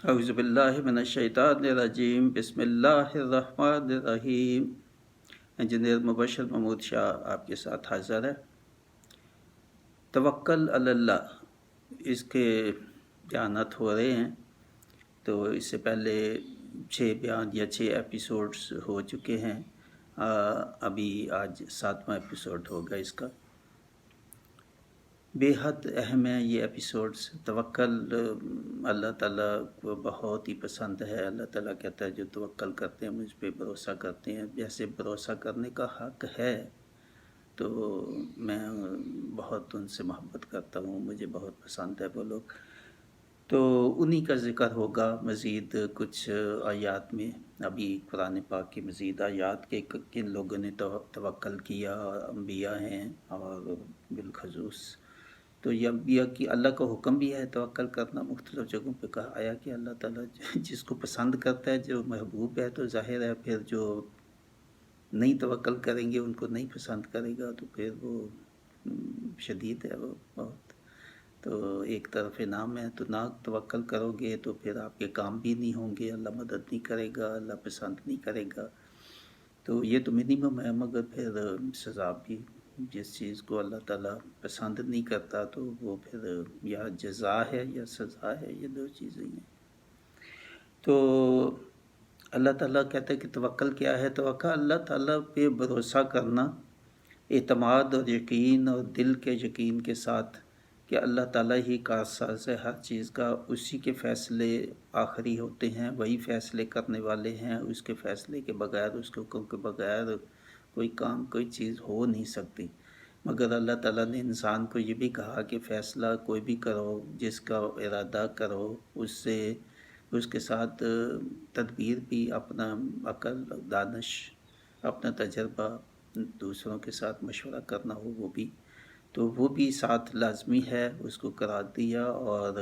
اعوذ باللہ من الشیطان الرجیم، بسم اللہ الرحمن الرحیم۔ انجینئر مبشر محمود شاہ آپ کے ساتھ حاضر ہے۔ توکل علی اللہ، اس کے بیانات ہو رہے ہیں۔ تو اس سے پہلے 6 بیان یا 6 ایپیسوڈز ہو چکے ہیں۔ ابھی آج 7واں ایپیسوڈ ہوگا اس کا۔ بے حد اہم ہے یہ ایپیسوڈز۔ توکل اللہ تعالیٰ کو بہت ہی پسند ہے۔ اللہ تعالیٰ کہتا ہے جو توکل کرتے ہیں، مجھ پہ بھروسہ کرتے ہیں، جیسے بھروسہ کرنے کا حق ہے تو میں بہت ان سے محبت کرتا ہوں، مجھے بہت پسند ہے وہ لوگ۔ تو انہی کا ذکر ہوگا مزید کچھ آیات میں۔ ابھی قرآن پاک کی مزید آیات کے کن لوگوں نے توکل کیا، انبیاء ہیں اور بالخصوص تو یہ انبیاء کی اللہ کا حکم بھی ہے توکل کرنا۔ مختلف جگہوں پہ کہا آیا کہ اللہ تعالیٰ جس کو پسند کرتا ہے، جو محبوب ہے، تو ظاہر ہے پھر جو نہیں توکل کریں گے ان کو نہیں پسند کرے گا، تو پھر وہ شدید ہے وہ بہت۔ تو ایک طرف انعام ہے، تو نہ توکل کرو گے تو پھر آپ کے کام بھی نہیں ہوں گے، اللہ مدد نہیں کرے گا، اللہ پسند نہیں کرے گا۔ تو یہ تو منیمم ہے، مگر پھر سزا بھی، جس چیز کو اللہ تعالیٰ پسند نہیں کرتا تو وہ پھر یا جزا ہے یا سزا ہے، یہ دو چیزیں ہیں۔ تو اللہ تعالیٰ کہتا ہے کہ توکل کیا ہے؟ توکل اللہ تعالیٰ پہ بھروسہ کرنا، اعتماد اور یقین اور دل کے یقین کے ساتھ کہ اللہ تعالیٰ ہی کارساز ہے ہر چیز کا، اسی کے فیصلے آخری ہوتے ہیں، وہی فیصلے کرنے والے ہیں، اس کے فیصلے کے بغیر، اس کے حکم کے بغیر کوئی کام، کوئی چیز ہو نہیں سکتی۔ مگر اللہ تعالیٰ نے انسان کو یہ بھی کہا کہ فیصلہ کوئی بھی کرو، جس کا ارادہ کرو، اس کے ساتھ تدبیر بھی، اپنا عقل، دانش، اپنا تجربہ، دوسروں کے ساتھ مشورہ کرنا ہو وہ بھی، تو وہ بھی ساتھ لازمی ہے، اس کو قرار دیا، اور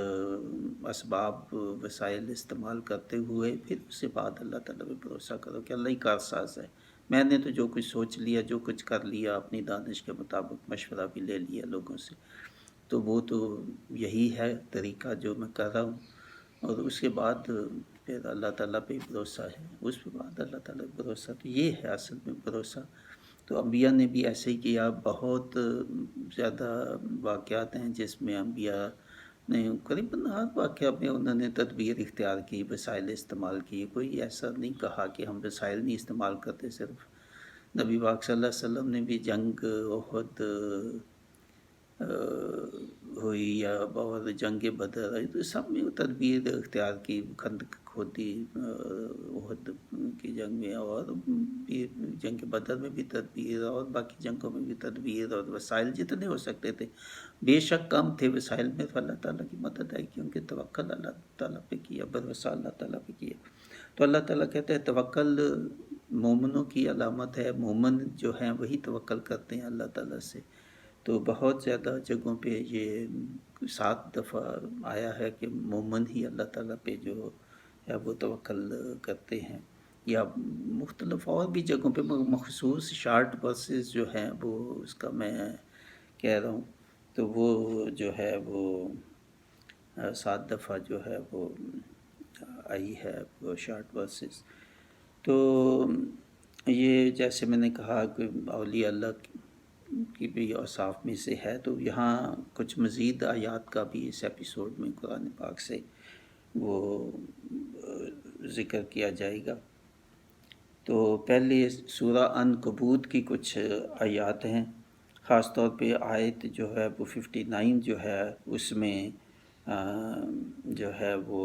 اسباب وسائل استعمال کرتے ہوئے پھر اس کے بعد اللہ تعالیٰ پہ بھروسہ کرو کہ اللہ ہی کارساز ہے۔ میں نے تو جو کچھ سوچ لیا، جو کچھ کر لیا، اپنی دانش کے مطابق مشورہ بھی لے لیا لوگوں سے، تو وہ تو یہی ہے طریقہ جو میں کر رہا ہوں، اور اس کے بعد پھر اللہ تعالیٰ پہ بھروسہ ہے، اس کے بعد اللہ تعالیٰ پہ بھروسہ، تو یہ ہے اصل میں بھروسہ۔ تو انبیاء نے بھی ایسے ہی کیا۔ بہت زیادہ واقعات ہیں جس میں انبیاء نے قریباً ہر واقعہ میں انہوں نے تدبیر اختیار کی، وسائل استعمال کیے۔ کوئی ایسا نہیں کہا کہ ہم وسائل نہیں استعمال کرتے صرف۔ نبی پاک صلی اللہ علیہ وسلم نے بھی جنگ احد ہوئی یا اور جنگ بدر ہوئی، تو سب میں تدبیر اختیار کی، خندق کھودی احد کی جنگ میں، اور جنگ بدر میں بھی تدبیر، اور باقی جنگوں میں بھی تدبیر، اور وسائل جتنے ہو سکتے تھے، بے شک کم تھے وسائل میں، تو اللہ تعالیٰ کی مدد آئی کیونکہ توکل اللہ تعالیٰ پہ کیا، بھروسہ اللہ تعالیٰ پہ کیا۔ تو اللہ تعالیٰ کہتے ہیں توکل مومنوں کی علامت ہے، مومن جو ہیں وہی توکل کرتے ہیں اللہ تعالیٰ سے۔ تو بہت زیادہ جگہوں پہ یہ 7 دفعہ آیا ہے کہ مومن ہی اللہ تعالیٰ پہ جو ہے وہ توکل کرتے ہیں، یا مختلف اور بھی جگہوں پہ مخصوص شارٹ ورسز جو ہیں وہ اس کا میں کہہ رہا ہوں، تو وہ جو ہے وہ 7 دفعہ جو ہے وہ آئی ہے وہ شارٹ ورسز۔ تو یہ جیسے میں نے کہا کہ اولیاء اللہ کی بھی اوصاف میں سے ہے، تو یہاں کچھ مزید آیات کا بھی اس ایپیسوڈ میں قرآن پاک سے وہ ذکر کیا جائے گا۔ تو پہلے سورہ عنکبوت کی کچھ آیات ہیں، خاص طور پہ آیت جو ہے وہ 59 جو ہے، اس میں جو ہے وہ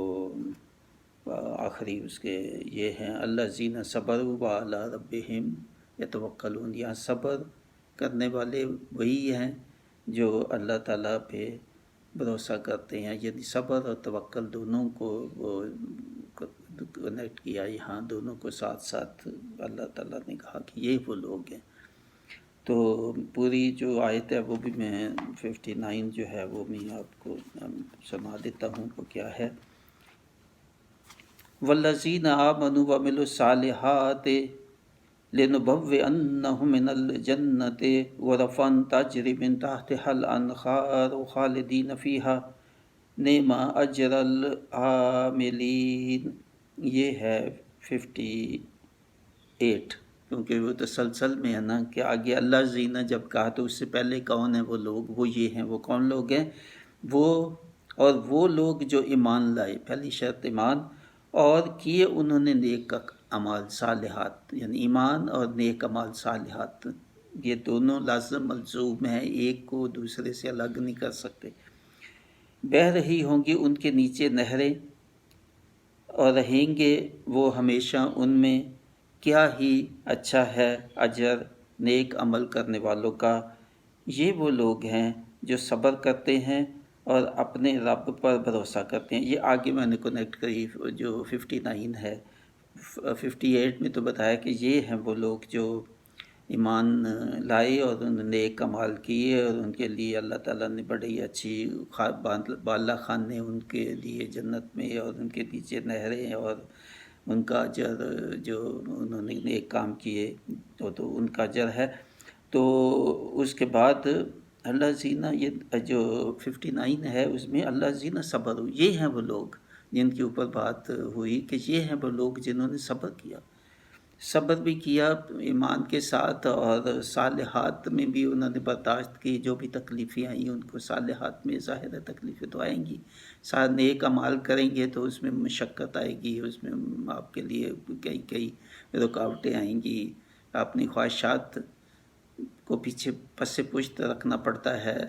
آخری اس کے یہ ہیں الذین صبروا وعلی ربہم یتوکلون۔ یہاں صبر کرنے والے وہی ہیں جو اللہ تعالیٰ پہ بھروسہ کرتے ہیں، یعنی صبر اور توکل دونوں کو وہ کنیکٹ کیا یہاں، دونوں کو ساتھ ساتھ اللہ تعالیٰ نے کہا کہ یہ وہ لوگ ہیں۔ تو پوری جو آیت ہے وہ بھی میں 59 جو ہے وہ میں آپ کو سنا دیتا ہوں وہ کیا ہے۔ والذین آمنوا وعملوا الصالحات لنبوئنہم من الجنة غرفا تجری من تحتها الانہار خالدین فیہا نعم اجر العاملین، یہ ہے 58، کیونکہ وہ تسلسل میں ہے نا کہ آگے اللہ زینہ جب کہا تو اس سے پہلے کون ہیں وہ لوگ، وہ یہ ہیں، وہ کون لوگ ہیں، وہ اور وہ لوگ جو ایمان لائے، پہلی شرط ایمان، اور کیے انہوں نے نیک اعمال صالحات، یعنی ایمان اور نیک اعمال صالحات، یہ دونوں لازم ملزوم ہیں، ایک کو دوسرے سے الگ نہیں کر سکتے۔ بہہ رہی ہوں گی ان کے نیچے نہریں، اور رہیں گے وہ ہمیشہ ان میں، کیا ہی اچھا ہے اجر نیک عمل کرنے والوں کا۔ یہ وہ لوگ ہیں جو صبر کرتے ہیں اور اپنے رب پر بھروسہ کرتے ہیں۔ یہ آگے میں نے کنیکٹ کری جو 59 ہے، 58 میں تو بتایا کہ یہ ہیں وہ لوگ جو ایمان لائے اور انہوں نے ایک کمال کیے، اور ان کے لیے اللہ تعالیٰ نے بڑی اچھی بالا خانے ان کے لیے جنت میں، اور ان کے نیچے نہریں، اور ان کا اجر جو انہوں نے نیک کام کیے تو ان کا اجر ہے۔ تو اس کے بعد اللہ زینہ، یہ جو 59 ہے اس میں اللہ زینہ صبر، یہ ہیں وہ لوگ جن کے اوپر بات ہوئی کہ یہ ہیں وہ لوگ جنہوں نے صبر کیا، صبر بھی کیا ایمان کے ساتھ، اور صالحات میں بھی انہوں نے برداشت کی، جو بھی تکلیفیں آئیں ان کو، صالحات میں ظاہر ہے تکلیفیں تو آئیں گی، نیک اعمال کریں گے تو اس میں مشقت آئے گی، اس میں آپ کے لیے کئی رکاوٹیں آئیں گی، اپنی خواہشات کو پیچھے پس پشت رکھنا پڑتا ہے،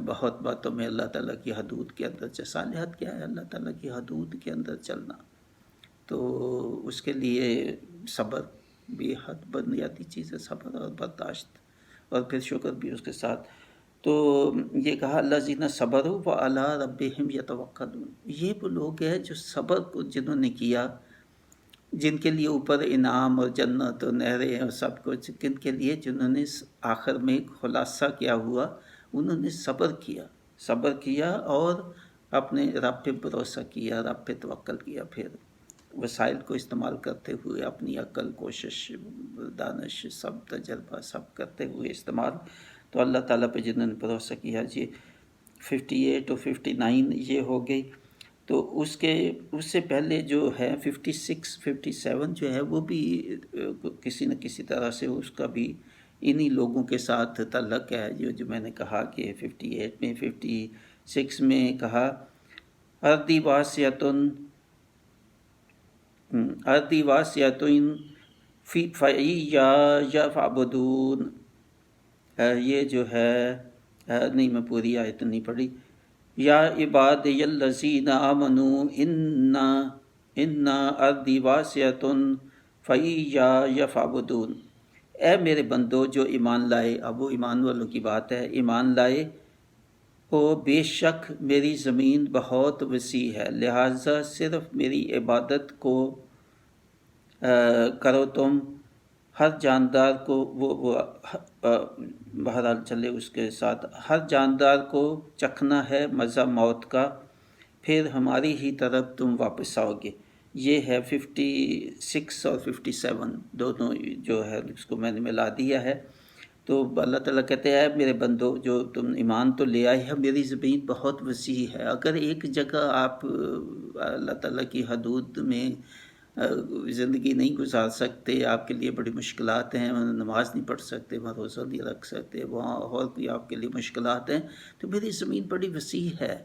بہت باتوں میں اللہ تعالیٰ کی حدود کے اندر صالحات کیا ہے، اللہ تعالیٰ کی حدود کے اندر چلنا، تو اس کے لیے صبر بے حد بنیادی چیز ہے، صبر اور برداشت، اور پھر شکر بھی اس کے ساتھ۔ تو یہ کہا اللہ زینہ صبر وعلی ربہم یتوکلون، یہ وہ لوگ ہیں جو صبر کو جنہوں نے کیا، جن کے لیے اوپر انعام اور جنت اور نہریں اور سب کچھ، کن کے لیے، جنہوں نے آخر میں خلاصہ کیا ہوا، انہوں نے صبر کیا اور اپنے رب پہ بھروسہ کیا، رب پہ توکل کیا، پھر وسائل کو استعمال کرتے ہوئے، اپنی عقل، کوشش، دانش، سب تجربہ سب کرتے ہوئے استعمال، تو اللہ تعالیٰ پہ جنہوں نے بھروسہ کیا۔ جی 58 اور 59 یہ ہو گئی۔ تو اس سے پہلے جو ہے 56 57 جو ہے وہ بھی کسی نہ کسی طرح سے اس کا بھی انہی لوگوں کے ساتھ تعلق ہے، جو میں نے کہا کہ 58 میں 56 میں کہا اردی واسعتن فإیایا فاعبدون، یہ جو ہے نہیں، میں پوری آیت نہیں پڑھی۔ یا عبادی الذین آمنوا ان ارضی واسعۃ فإیایا فاعبدون، اے میرے بندو جو ایمان لائے، اب وہ ایمان والوں کی بات ہے، ایمان لائے او بے شک میری زمین بہت وسیع ہے، لہٰذا صرف میری عبادت کو کرو تم، ہر جاندار کو وہ بہرحال چلے اس کے ساتھ، ہر جاندار کو چکھنا ہے مزہ موت کا، پھر ہماری ہی طرف تم واپس آؤ گے۔ یہ ہے 56 اور 57 دونوں جو ہے اس کو میں نے ملا دیا ہے۔ تو اللہ تعالیٰ کہتے ہیں میرے بندو جو تم ایمان تو لے آئے ہیں، میری زمین بہت وسیع ہے، اگر ایک جگہ آپ اللہ تعالیٰ کی حدود میں زندگی نہیں گزار سکتے، آپ کے لیے بڑی مشکلات ہیں، نماز نہیں پڑھ سکتے، وہاں روزہ نہیں رکھ سکتے، وہاں اور بھی آپ کے لیے مشکلات ہیں، تو میری زمین بڑی وسیع ہے،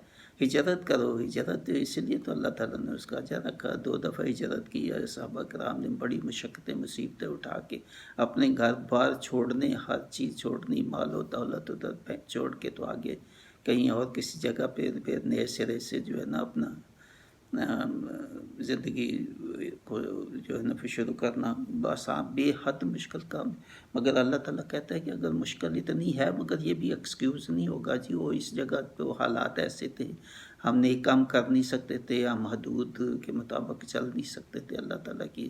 ہجرت کرو۔ ہجرت اس لیے تو اللہ تعالیٰ نے اس کا اجر رکھا، 2 دفعہ ہجرت کی ہے صحابہ کرام نے، بڑی مشقتیں مصیبتیں اٹھا کے، اپنے گھر بار چھوڑنے، ہر چیز چھوڑنی، مال و دولت ادھر چھوڑ کے تو آگے کہیں اور کسی جگہ پہ پھر نئے سرے سے جو ہے نا اپنا زندگی کو جو ہے نا پھر شروع کرنا، آسان بے حد مشکل کام، مگر اللہ تعالیٰ کہتا ہے کہ اگر مشکل اتنی ہے، مگر یہ بھی ایکسکیوز نہیں ہوگا جی وہ اس جگہ تو حالات ایسے تھے، ہم نیک کام کر نہیں سکتے تھے، ہم حدود کے مطابق چل نہیں سکتے تھے، اللہ تعالیٰ کی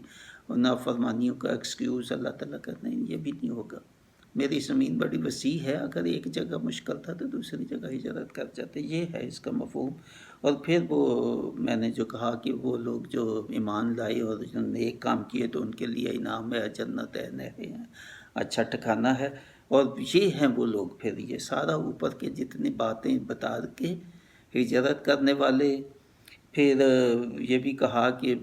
نافرمانیوں کا ایکسکیوز اللہ تعالیٰ کہتے ہیں یہ بھی نہیں ہوگا، میری زمین بڑی وسیع ہے، اگر ایک جگہ مشکل تھا تو دوسری جگہ ہجرت کر جاتے، یہ ہے اس کا مفہوم۔ اور پھر وہ میں نے جو کہا کہ وہ لوگ جو ایمان لائے اور جنہوں نے ایک کام کیے تو ان کے لیے انعام ہے، جنت ہے، نہریں ہیں، اچھا ٹھکانہ ہے، اور یہ ہیں وہ لوگ، پھر یہ سارا اوپر کے جتنی باتیں بتا کے ہجرت کرنے والے، پھر یہ بھی کہا کہ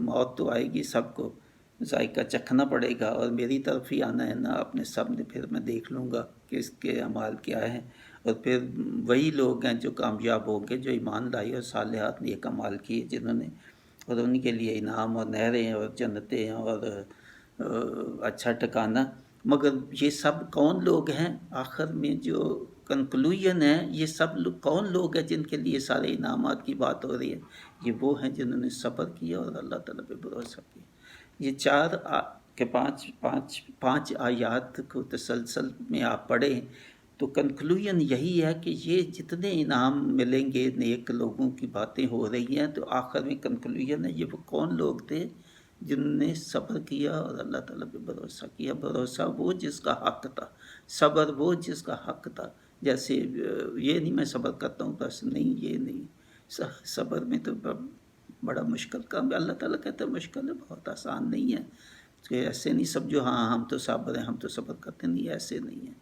موت تو آئے گی، سب کو ذائقہ چکھنا پڑے گا اور میری طرف ہی آنا ہے نا، اپنے سب نے پھر میں دیکھ لوں گا کہ اس کے اعمال کیا ہیں، اور پھر وہی لوگ ہیں جو کامیاب ہوں گے جو ایمان لائے اور صالحات نیک اعمال کیے جنہوں نے، اور ان کے لیے انعام اور نہریں اور جنتیں اور اچھا ٹھکانہ۔ مگر یہ سب کون لوگ ہیں؟ آخر میں جو کنکلوژن ہے، یہ سب کون لوگ ہیں جن کے لیے سارے انعامات کی بات ہو رہی ہے؟ یہ وہ ہیں جنہوں نے صبر کیا اور اللہ تعالیٰ پہ بھروسہ کیا۔ یہ پانچ آیات کو تسلسل میں آپ پڑھیں تو کنکلوژن یہی ہے کہ یہ جتنے انعام ملیں گے نیک لوگوں کی باتیں ہو رہی ہیں، تو آخر میں کنکلوژن ہے یہ وہ کون لوگ تھے جنہوں نے صبر کیا اور اللہ تعالیٰ پہ بھروسہ کیا۔ بھروسہ وہ جس کا حق تھا، صبر وہ جس کا حق تھا۔ جیسے یہ نہیں میں صبر کرتا ہوں بس، نہیں، یہ نہیں، صبر میں تو بڑا مشکل کام ہے۔ اللہ تعالیٰ کہتا ہے مشکل ہے، بہت آسان نہیں ہے، کہ ایسے نہیں سمجھو ہاں ہم تو صابر ہیں، ہم تو صبر کرتے نہیں، ایسے نہیں ہیں۔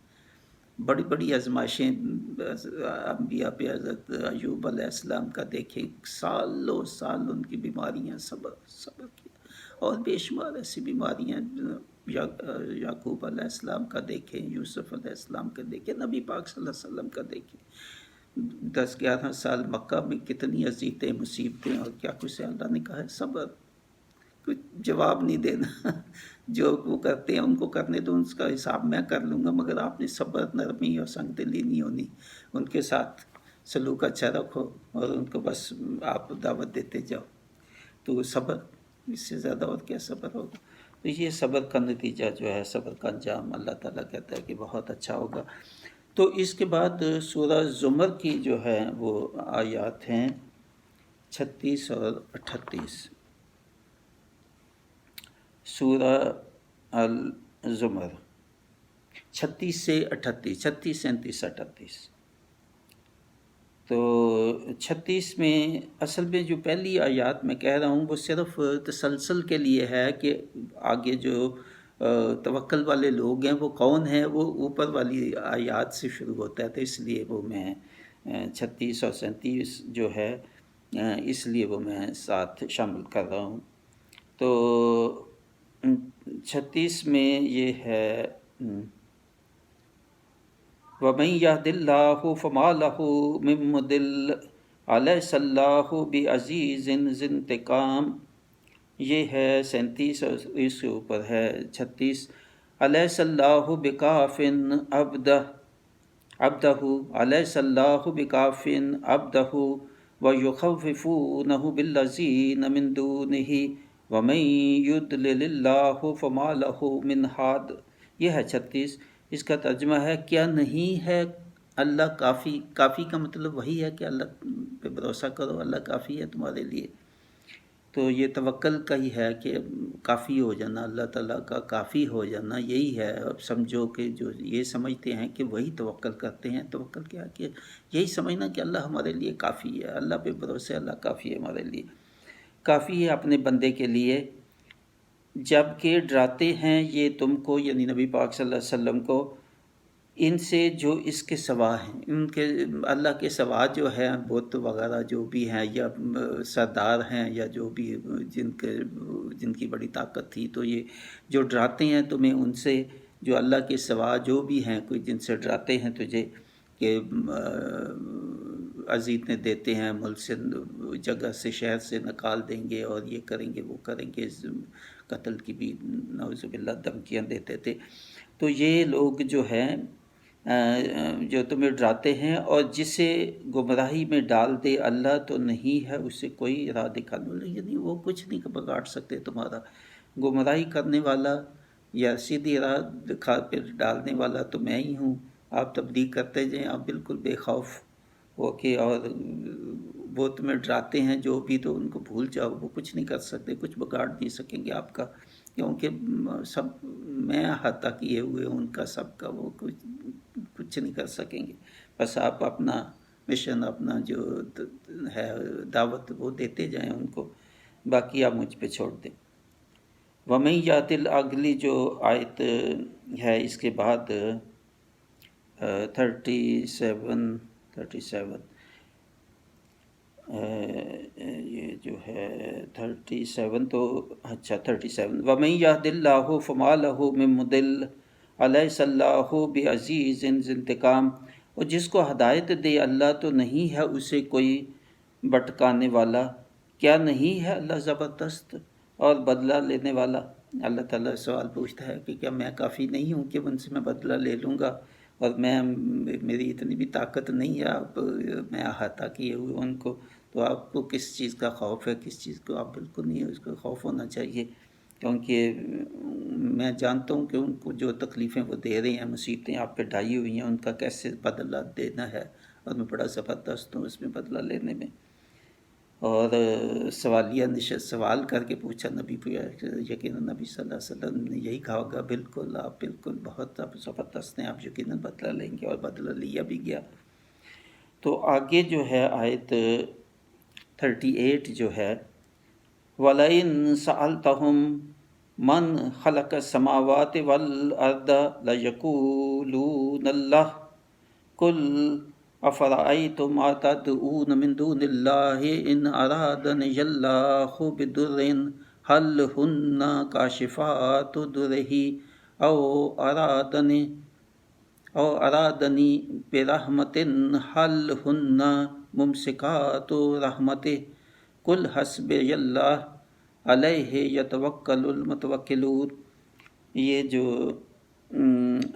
بڑی بڑی آزمائشیں انبیاء پہ حضرت ایوب علیہ السلام کا دیکھیں، سالوں سال ان کی بیماریاں، صبر کیا، اور بے شمار ایسی بیماریاں، یعقوب علیہ السلام کا دیکھیں، یوسف علیہ السلام کا دیکھیں، نبی پاک صلی اللہ علیہ وسلم کا دیکھیں، 10-11 سال مکہ میں کتنی اذیتیں، مصیبتیں، اور کیا کچھ اللہ نے کہا ہے صبر، کچھ جواب نہیں دینا، جو وہ کرتے ہیں ان کو کرنے دو، اس کا حساب میں کر لوں گا، مگر آپ نے صبر، نرمی اور سنگ دلی نہیں ہونی، ان کے ساتھ سلوک اچھا رکھو اور ان کو بس آپ دعوت دیتے جاؤ، تو صبر، اس سے زیادہ اور کیا صبر ہوگا۔ تو یہ صبر کا نتیجہ جو ہے، صبر کا انجام اللہ تعالیٰ کہتا ہے کہ بہت اچھا ہوگا۔ تو اس کے بعد سورہ زمر کی جو ہے وہ آیات ہیں 36 اور 38۔ سورہ الزمر 36 سے 38، 36، 37، 38۔ تو 36 میں اصل میں جو پہلی آیات میں کہہ رہا ہوں وہ صرف تسلسل کے لیے ہے کہ آگے جو توکل والے لوگ ہیں وہ کون ہیں، وہ اوپر والی آیات سے شروع ہوتا ہے، تو اس لیے وہ میں 36 اور 37 جو ہے اس لیے وہ میں ساتھ شامل کر رہا ہوں۔ تو 36 میں یہ ہے وَمَن يَهْدِ اللَّهُ فَمَا لَهُ مِن مُضِلٍّ أَلَيْسَ اللَّهُ بِعَزِيزٍ ذِي انتقام، یہ ہے 37، اور اس کے اوپر ہے 36 أَلَيْسَ اللَّهُ بِكَافٍ عَبْدَهُ أَلَيْسَ اللَّهُ بِكَافٍ عَبْدَهُ وَيُخَوِّفُونَهُ بِالَّذِينَ مِن دُونِهِ وَمَن يُضْلِلِ اللَّهُ فَمَا لَهُ مِنْ هَادٍ، یہ ہے 36۔ اس کا ترجمہ ہے کیا نہیں ہے اللہ کافی؟ کافی کا مطلب وہی ہے کہ اللہ پہ بھروسہ کرو، اللہ کافی ہے تمہارے لیے۔ تو یہ توکل کا ہی ہے کہ کافی ہو جانا، اللہ تعالیٰ کا کافی ہو جانا، یہی ہے۔ اب سمجھو کہ جو یہ سمجھتے ہیں کہ وہی توکل کرتے ہیں، توکل کیا کہ یہی سمجھنا کہ اللہ ہمارے لیے کافی ہے، اللہ پہ بھروسے، اللہ کافی ہے ہمارے لیے، کافی ہے اپنے بندے کے لیے۔ جب کہ ڈراتے ہیں یہ تم کو، یعنی نبی پاک صلی اللہ علیہ وسلم کو، ان سے جو اس کے سوا ہیں، ان کے اللہ کے سوا جو ہے بت وغیرہ جو بھی ہیں، یا سردار ہیں، یا جو بھی جن کی بڑی طاقت تھی، تو یہ جو ڈراتے ہیں تمہیں ان سے، جو اللہ کے سوا جو بھی ہیں، کوئی جن سے ڈراتے ہیں تجھے کہ اذیتیں دیتے ہیں، ملک سے، جگہ سے، شہر سے نکال دیں گے، اور یہ کریں گے، وہ کریں گے، قتل کی بھی نعوذ باللہ دھمکیاں دیتے تھے۔ تو یہ لوگ جو ہیں جو تمہیں ڈراتے ہیں، اور جسے گمراہی میں ڈال دے اللہ تو نہیں ہے اسے کوئی راہ دکھانے، یعنی وہ کچھ نہیں بگاڑ سکتے تمہارا۔ گمراہی کرنے والا یا سیدھی راہ دکھا کر ڈالنے والا تو میں ہی ہوں، آپ تبلیغ کرتے جائیں، آپ بالکل بے خوف ہو کے، اور وہ تمہیں ڈراتے ہیں جو بھی، تو ان کو بھول جاؤ، وہ کچھ نہیں کر سکتے، کچھ بگاڑ نہیں سکیں گے آپ کا، کیونکہ سب میں احاطہ کیے ہوئے ہوں ان کا، سب کا، وہ کچھ نہیں کر سکیں گے۔ بس آپ اپنا مشن، اپنا جو ہے دعوت، وہ دیتے جائیں ان کو، باقی آپ مجھ پہ چھوڑ دیں۔ وَمَن يَأْتِ، اگلی جو آیت ہے اس کے بعد 37، یہ جو ہے 37 تو اچھا 37 وَمَن يَهْدِ اللَّهُ فَمَا لَهُ مِن مُضِلٍّ أَلَيْسَ اللَّهُ بِعَزِيزٍ ذِي انتقام، اور جس کو ہدایت دے اللہ تو نہیں ہے اسے کوئی بھٹکانے والا، کیا نہیں ہے اللہ زبردست اور بدلہ لینے والا۔ اللہ تعالیٰ سوال پوچھتا ہے کہ کیا میں کافی نہیں ہوں کہ ان سے میں بدلہ لے لوں گا، اور میری اتنی بھی طاقت نہیں ہے، آپ میں احاطہ کیے ہوئے ان کو، تو آپ کو کس چیز کا خوف ہے، کس چیز کو آپ بالکل نہیں ہے اس کا خوف ہونا چاہیے، کیونکہ میں جانتا ہوں کہ ان کو جو تکلیفیں وہ دے رہے ہیں، مصیبتیں آپ پہ ڈھائی ہوئی ہیں، ان کا کیسے بدلہ دینا ہے، اور میں بڑا زبردست ہوں اس میں بدلہ لینے میں۔ اور سوالیہ نشست سوال کر کے پوچھا نبی پہ، یقیناً نبی صلی اللہ علیہ وسلم نے یہی کہا ہوگا بالکل آپ بالکل بہت آپ زبردست ہیں، آپ یقیناً بدلہ لیں گے، اور بدلہ لیا بھی گیا۔ تو آگے جو ہے آیت 38 جو ہے وَلَئِن سَأَلْتَهُم مَّنْ خَلَقَ السَّمَاوَاتِ وَالْأَرْضَ لَيَقُولُونَ اللَّهُ قُلْ أَفَرَأَيْتُم مَّا تَدْعُونَ مِن دُونِ اللَّهِ إِنْ أَرَادَنِيَ اللَّهُ بِضُرٍّ هَلْ هُنَّ كَاشِفَاتُ ضُرِّهِ أَوْ أَرَادَنِي بِرَحْمَةٍ هَلْ هُنَّ مُمْسِكَاتُ رَحْمَتِهِ قُلْ حَسْبِيَ اللَّهُ عَلَيْهِ يَتَوَكَّلُ الْمُتَوَكِّلُونَ۔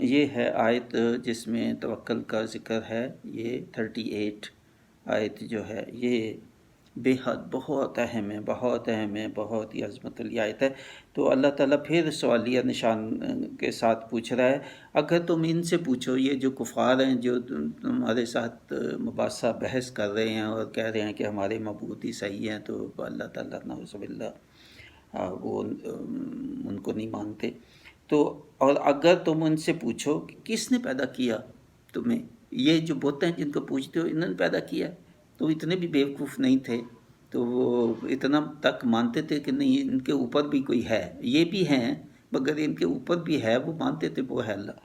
یہ ہے آیت جس میں توکل کا ذکر ہے، یہ 38 آیت جو ہے یہ بے حد بہت اہم ہے، بہت اہم ہے، بہت ہی عظمت والی آیت ہے۔ تو اللہ تعالیٰ پھر سوالیہ نشان کے ساتھ پوچھ رہا ہے، اگر تم ان سے پوچھو، یہ جو کفار ہیں جو تمہارے ساتھ مباحثہ بحث کر رہے ہیں اور کہہ رہے ہیں کہ ہمارے معبود ہی صحیح ہیں، تو اللہ تعالیٰ نعوذ باللہ وہ ان کو نہیں مانتے، تو اور اگر تم ان سے پوچھو کہ کس نے پیدا کیا تمہیں، یہ جو بت ہیں جن کو پوچھتے ہو انہوں نے پیدا کیا، تو اتنے بھی بیوقوف نہیں تھے، تو وہ اتنا تک مانتے تھے کہ نہیں ان کے اوپر بھی کوئی ہے، یہ بھی ہیں مگر ان کے اوپر بھی ہے، وہ مانتے تھے وہ ہے اللہ۔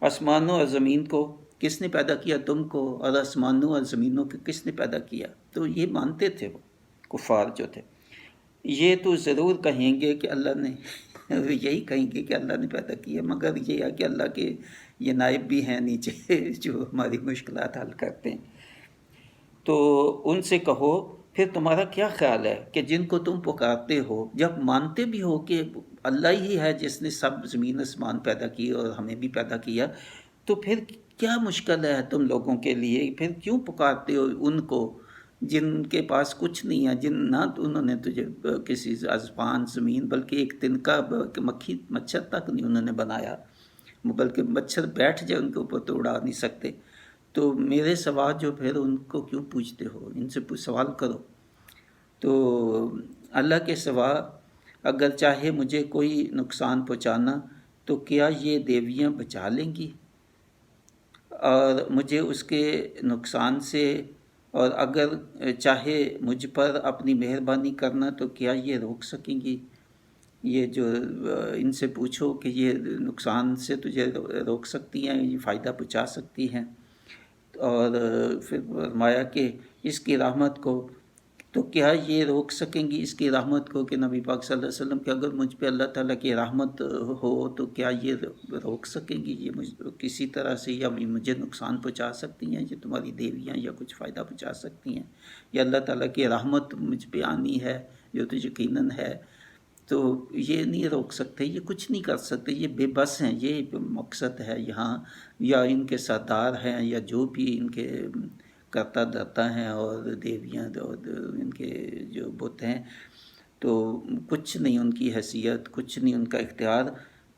آسمانوں اور زمین کو کس نے پیدا کیا، تم کو، اور آسمانوں اور زمینوں کو کس نے پیدا کیا، تو یہ مانتے تھے وہ کفار جو تھے۔ یہ تو ضرور کہیں گے کہ اللہ نے یہی کہیں گے کہ اللہ نے پیدا کیا، مگر یہ ہے کہ اللہ کے یہ نائب بھی ہیں نیچے جو ہماری مشکلات حل کرتے ہیں۔ تو ان سے کہو پھر تمہارا کیا خیال ہے کہ جن کو تم پکارتے ہو، جب مانتے بھی ہو کہ اللہ ہی ہے جس نے سب زمین آسمان پیدا کی اور ہمیں بھی پیدا کیا، تو پھر کیا مشکل ہے تم لوگوں کے لیے، پھر کیوں پکارتے ہو ان کو جن کے پاس کچھ نہیں ہے، جن نہ انہوں نے تجھے کسی آسمان زمین بلکہ ایک تنکا مکھی مچھر تک نہیں انہوں نے بنایا، بلکہ مچھر بیٹھ جائے ان کے اوپر تو اڑا نہیں سکتے، تو میرے سوا جو پھر ان کو کیوں پوچھتے ہو، ان سے سوال کرو۔ تو اللہ کے سوا اگر چاہے مجھے کوئی نقصان پہنچانا تو کیا یہ دیویاں بچا لیں گی اور مجھے اس کے نقصان سے، اور اگر چاہے مجھ پر اپنی مہربانی کرنا تو کیا یہ روک سکیں گی، یہ جو ان سے پوچھو کہ یہ نقصان سے تجھے روک سکتی ہیں، یہ فائدہ پہنچا سکتی ہیں، اور پھر فرمایا کہ اس کی رحمت کو، تو کیا یہ روک سکیں گی اس کی رحمت کو کہ نبی پاک صلی اللہ علیہ وسلم کہ اگر مجھ پہ اللہ تعالیٰ کی رحمت ہو تو کیا یہ روک سکیں گی، یہ کسی طرح سے یا مجھے نقصان پہنچا سکتی ہیں، یہ تمہاری دیویاں یا کچھ فائدہ پہنچا سکتی ہیں، یا اللہ تعالیٰ کی رحمت مجھ پہ آنی ہے جو تو یقیناً ہے، تو یہ نہیں روک سکتے، یہ کچھ نہیں کر سکتے، یہ بے بس ہیں، یہ مقصد ہے یہاں، یا ان کے سردار ہیں یا جو بھی ان کے کرتا دھرتا ہیں اور دیویاں اور ان کے جو بت ہیں، تو کچھ نہیں ان کی حیثیت، کچھ نہیں ان کا اختیار،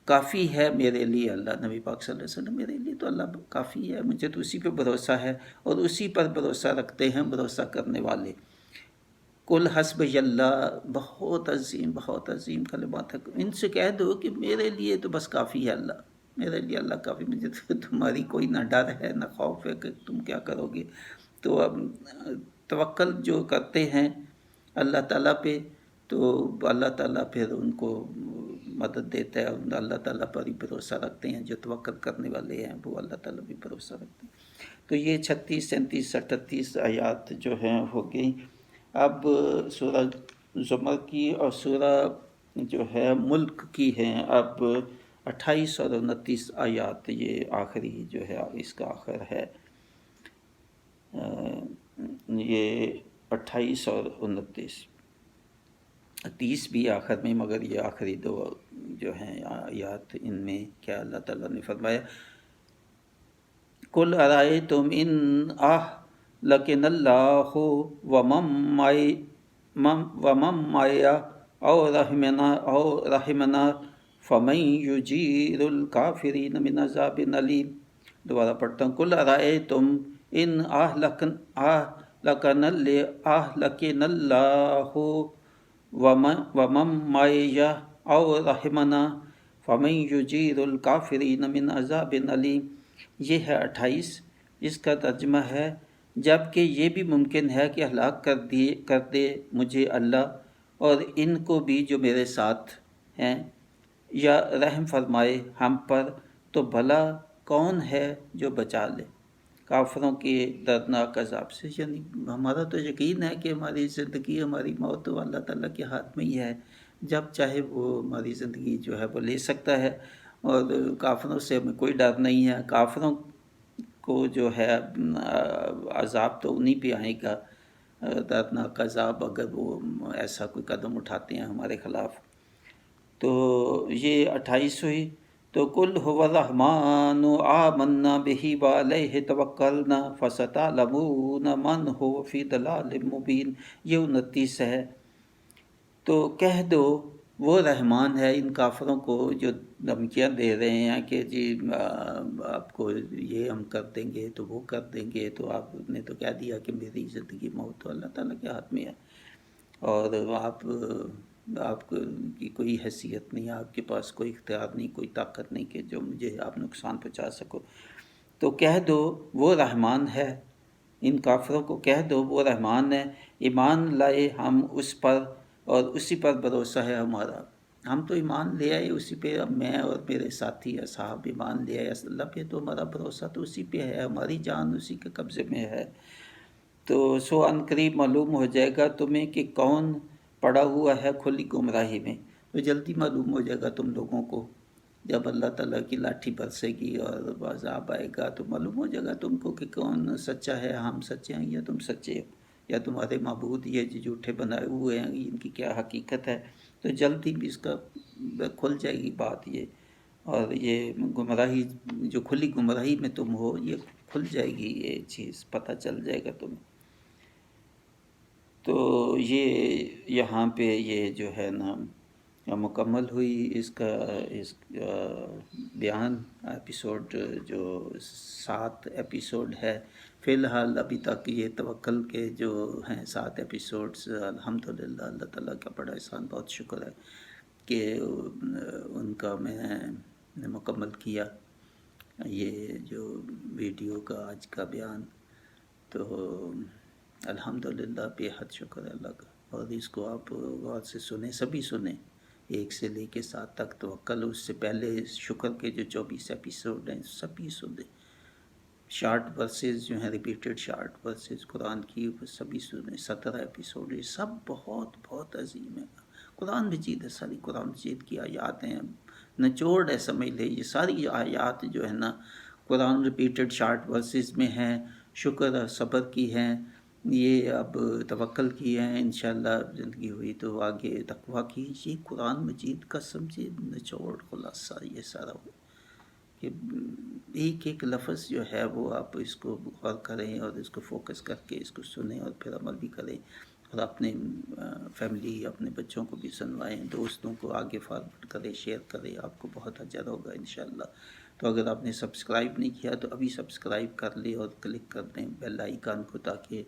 کافی ہے میرے لیے اللہ، نبی پاک صلی اللہ علیہ وسلم میرے لیے تو اللہ کافی ہے، مجھے تو اسی پہ بھروسہ ہے، اور اسی پر بھروسہ رکھتے ہیں بھروسہ کرنے والے۔ کل حسب اللہ، بہت عظیم کلمات ہے، ان سے کہہ دو کہ میرے لیے تو بس کافی ہے اللہ، میرے لیے اللہ کافی، مجھے تو تمہاری کوئی نہ ڈر ہے نہ خوف ہے کہ تم کیا کرو گے۔ تو اب توکل جو کرتے ہیں اللہ تعالیٰ پہ، تو اللہ تعالیٰ پھر ان کو مدد دیتا ہے، اور اللہ تعالیٰ پر ہی بھروسہ رکھتے ہیں، جو توکل کرنے والے ہیں وہ اللہ تعالیٰ بھی بھروسہ رکھتے ہیں۔ تو یہ 36 37 38 آیات جو ہیں ہو گئی۔ اب سورہ زمر کی اور سورہ جو ہے ملک کی ہیں اب 28 اور 29 آیات، یہ آخری جو ہے اس کا آخر ہے، یہ 28 اور 29، 30 بھی آخر میں، مگر یہ آخری دو جو ہیں آیات، ان میں کیا اللہ تعالیٰ نے فرمایا، قُلْ أَرَأَيْتُمْ إِنْ أَهْلَكَنَا اللَّهُ وَمَن مَّعِيَ أَوْ رَحِمَنَا فَمَن يُجِيرُ الْكَافِرِينَ مِنْ عَذَابٍ أَلِيمٍ۔ دوبارہ پڑھتا ہوں، قُلْ أَرَأَيْتُمْ إِنْ أَهْلَكَنَا اللَّهُ وَمَن مَّعِيَ أَوْ رَحِمَنَا فَمَن يُجِيرُ الْكَافِرِينَ مِنْ عَذَابٍ أَلِيمٍ۔ یہ ہے 28، جس کا ترجمہ ہے، جبکہ یہ بھی ممکن ہے کہ ہلاک کر دے مجھے اللہ اور ان کو بھی جو میرے ساتھ ہیں، یا رحم فرمائے ہم پر، تو بھلا کون ہے جو بچا لے کافروں کے دردناک عذاب سے۔ یعنی ہمارا تو یقین ہے کہ ہماری زندگی، ہماری موت تو اللہ تعالیٰ کے ہاتھ میں ہی ہے، جب چاہے وہ ہماری زندگی جو ہے وہ لے سکتا ہے، اور کافروں سے ہمیں کوئی ڈر نہیں ہے۔ کافروں کو جو ہے عذاب تو انہی پہ آئے گا، دردناک عذاب، اگر وہ ایسا کوئی قدم اٹھاتے ہیں ہمارے خلاف۔ تو یہ 28 ہوئی۔ تو قُلْ هُوَ الرَّحْمَٰنُ آمَنَّا بِهِ وَعَلَيْهِ تَوَكَّلْنَا فَسَتَعْلَمُونَ مَنْ هُوَ فِي ضَلَالٍ مُّبِينٍ، یہ 29 ہے۔ تو کہہ دو وہ رحمان ہے، ان کافروں کو جو دھمکیاں دے رہے ہیں کہ جی آپ کو یہ ہم کر دیں گے تو وہ کر دیں گے، تو آپ نے تو کہہ دیا کہ میری زندگی موت تو اللہ تعالیٰ کے ہاتھ میں ہے، اور آپ کی کوئی حیثیت نہیں، آپ کے پاس کوئی اختیار نہیں، کوئی طاقت نہیں کہ جو مجھے آپ نقصان پہنچا سکو۔ تو کہہ دو وہ رحمان ہے، ان کافروں کو کہہ دو وہ رحمان ہے، ایمان لائے ہم اس پر اور اسی پر بھروسہ ہے ہمارا۔ ہم تو ایمان لے آئے اسی پہ، میں اور میرے ساتھی اصحاب ایمان لے آئے اللہ پہ، تو ہمارا بھروسہ تو اسی پہ ہے، ہماری جان اسی کے قبضے میں ہے۔ تو سو ان قریب معلوم ہو جائے گا تمہیں کہ کون پڑا ہوا ہے کھلی گمراہی میں، تو جلدی معلوم ہو جائے گا تم لوگوں کو، جب اللہ تعالیٰ کی لاٹھی برسے گی اور عذاب آئے گا تو معلوم ہو جائے گا تم کو کہ کون سچا ہے، ہم سچے ہیں یا تم سچے ہو، یا تمہارے معبود یہ جو جھوٹے بنائے ہوئے ہیں ان کی کیا حقیقت ہے۔ تو جلدی بھی اس کا کھل جائے گی بات یہ، اور یہ گمراہی جو کھلی گمراہی میں تم ہو یہ کھل جائے گی، یہ چیز پتہ چل جائے گا تمہیں۔ تو یہ یہاں پہ یہ جو ہے نا مکمل ہوئی اس کا بیان۔ ایپیسوڈ جو 7 ایپیسوڈ ہے فی الحال ابھی تک، یہ توکل کے جو ہیں 7 ایپیسوڈز، الحمدللہ اللہ تعالیٰ کا بڑا احسان، بہت شکر ہے کہ ان کا میں نے مکمل کیا، یہ جو ویڈیو کا آج کا بیان۔ تو الحمدللہ بے حد شکر ہے اللہ کا، اور اس کو آپ غور سے سنیں، سبھی سنیں، 1 سے لے کے 7 تک توکل، اس سے پہلے شکر کے جو 24 ایپیسوڈ ہیں سبھی سنیں، شارٹ ورسز جو ہیں ریپیٹڈ شارٹ ورسز قرآن کی وہ سبھی سنیں، 17 ایپیسوڈ، یہ سب بہت بہت عظیم ہے۔ قرآن مجید ہے، ساری قرآن مجید کی آیات ہیں، نچوڑ ہے سمجھ لے، یہ ساری آیات جو ہے نا قرآن ریپیٹڈ شارٹ ورسز میں ہیں، شکر اور صبر کی ہیں، یہ اب توکل کی ہیں، انشاءاللہ زندگی ہوئی تو آگے تقویٰ کی۔ یہ قرآن مجید کا سمجھے نچوڑ خلاصہ یہ سارا ہو، کہ ایک ایک لفظ جو ہے وہ آپ اس کو غور کریں اور اس کو فوکس کر کے اس کو سنیں اور پھر عمل بھی کریں، اور اپنے فیملی، اپنے بچوں کو بھی سنوائیں، دوستوں کو آگے فارورڈ کریں، شیئر کریں، آپ کو بہت اجر ہوگا انشاءاللہ۔ تو اگر آپ نے سبسکرائب نہیں کیا تو ابھی سبسکرائب کر لیں اور کلک کر دیں بیل آئیکن کو، تاکہ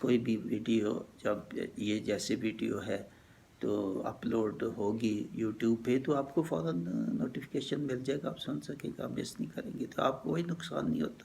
کوئی بھی ویڈیو جب یہ جیسے ویڈیو ہے تو اپلوڈ ہوگی یوٹیوب پہ تو آپ کو فوراً نوٹیفیکیشن مل جائے گا، آپ سن سکیں گا، مس نہیں کریں گے، تو آپ کو کوئی نقصان نہیں ہوتا۔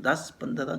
10-15